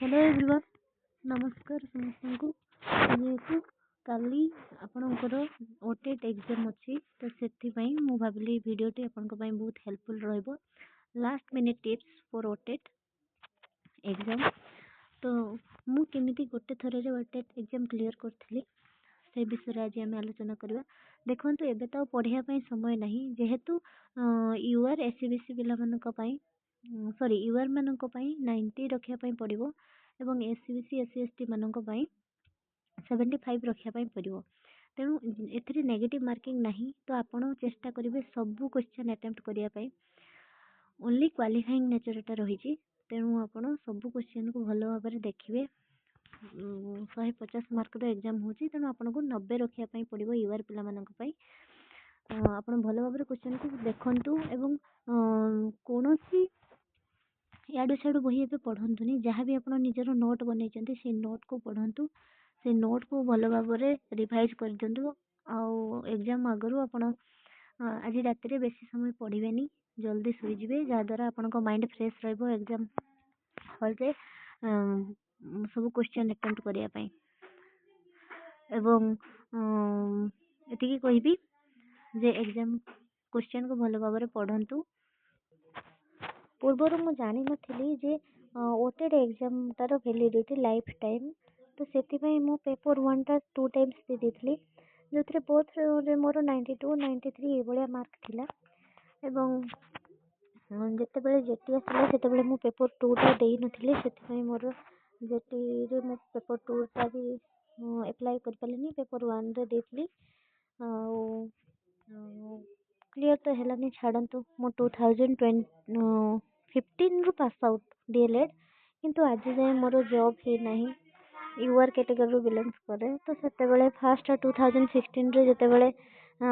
Hello everyone नमस्कार समस्त को जेहेतु काली आपणकर ओटेट एग्जाम अच्छी तो से भाविली भिडटी आपण बहुत हेल्पफुल रहिबो। Last minute tips for OTET exam. तो मु केमिति गोटे थरे ओटेट एग्जाम क्लियर करथिली से विषय आज आम आलोचना करवा। देखो एबे तो पढ़िया समय नहीं जेहेतु यूआर एससीबीसी पिला सॉरी यूआर मानक 90 रखा पड़ो एवं एससीबीसी एससी एसटी मानक 75 रखा पड़ो। तेणु ए नेगेटिव मार्किंग नहीं तो आपण चेष्टा करेंगे सबू क्वेश्चन अटेम्प्ट करने ओनली क्वालिफाइंग नेचर रही। तेणु आपण सबू क्वेश्चन को भल भाव देखिए 150 मार्क एग्जाम होची तेणु आपन को 90 रखिया पड़ो यूआर पिला मानक आपण भल भाव क्वेश्चन को देखंतु एवं कौनसी याडू साडू बही ए पढ़ंतुनी जहाँ भी आप निजर नोट बनई से नोट को पढ़ंतु से नोट को भल भाव रिवाइज कर दिंतु। एग्जाम आगु आप आज रात बेसी समय पढ़ेनि जल्दी शुईजे जहाद्वारा आपण माइंड फ्रेश एग्जाम हॉल रे सब क्वेश्चन अटेम्प्ट करने एवं एतिकी कहबी जे एग्जाम क्वेश्चन को भल भाव पढ़ंतु। पूर्वर मुझे जानी नथिली जे ओटेड एग्जाम तार वैलिडिटी लाइफ टाइम तो से मु पेपर 1 टा 2 टाइम्स दे देथली जो थे बोथ रे मोर 92 93 ये भलिया मार्क थिला एवं जते बेले जेटी आसला सेते बेले मु पेपर 2 टा देई नथिली सेति मोर जेटी रे मु पेपर 2 टा भी अप्लाई कर पालिनी पेपर 1 रे देथली क्लियर तो हेलानी छाड़ंतु मो 2015 रु पास आउट डीएलएड किंतु आज जाए मोर जॉब ही नहीं यूआर कैटेगरी रू बिलोंग्स करे तो सेते बेले फर्स्ट 2016 रे जते बेले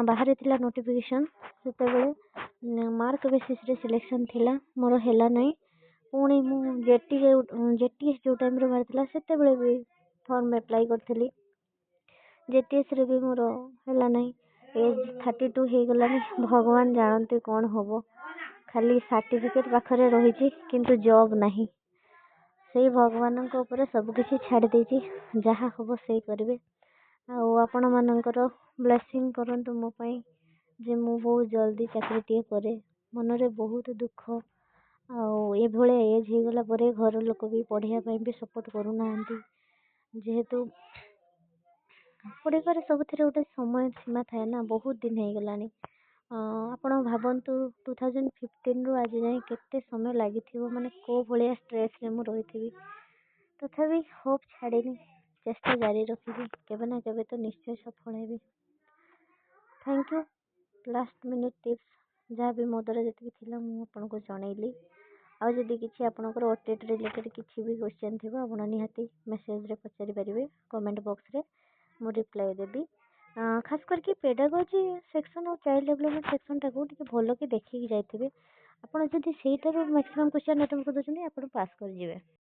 बाहर थिला नोटिफिकेशन सेते बेले मार्क बेसिस रे सिलेक्शन थिला मोर हेला नहीं पुणी मु जेटीएस जो टाइम रे मारथिला सेते बेले भी फॉर्म अप्लाई करथिली जेटीएस रे भी मोर हेला नहीं एज 32 हो गलानी भगवान जानते कौन होबो खाली सर्टिफिकेट पाखरे रही किंतु जॉब नहीं से भगवान ऊपर सब किसी छाड़ देती जहाँ हम से करेंगे आपण मानकर ब्लेसिंग करंतु मो पई जे मु बहुत जल्दी चाकरी टे करे मन रे बहुत दुख ए भले एज हो गला परे घर लोक भी पढ़िया भी सपोर्ट करूना जेहेतु पढ़ार सब गोटे समय सीमा थाए ना बहुत दिन हो गलानी आपण भावतु 2015 रु आज जाए केते समय लगी माने को भलिया स्ट्रेस रे मु रही तथापि होप छाड़ेनी चेष्टा जारी रखी केवे ना केवे तो निश्चय सफल heavy. Thank you last minute tips जहाँ भी मो द्वारा जी थी मुझे जनइली आउ जदि किसी आपंकर ओटेट रिलेटेड किसी भी क्वेश्चन थी आप निहाती मेसेज रे पचारि पारे कमेंट बॉक्स रे मु रिप्लाई देवी खास करके पेडागोजी सेक्शन और चाइल्ड डेवलपमेंट सेक्शन टाक भल कि देखिए जाइए आपड़ जब से मैक्सिमम क्वेश्चन अटेम्प्ट कर पास कर जाए।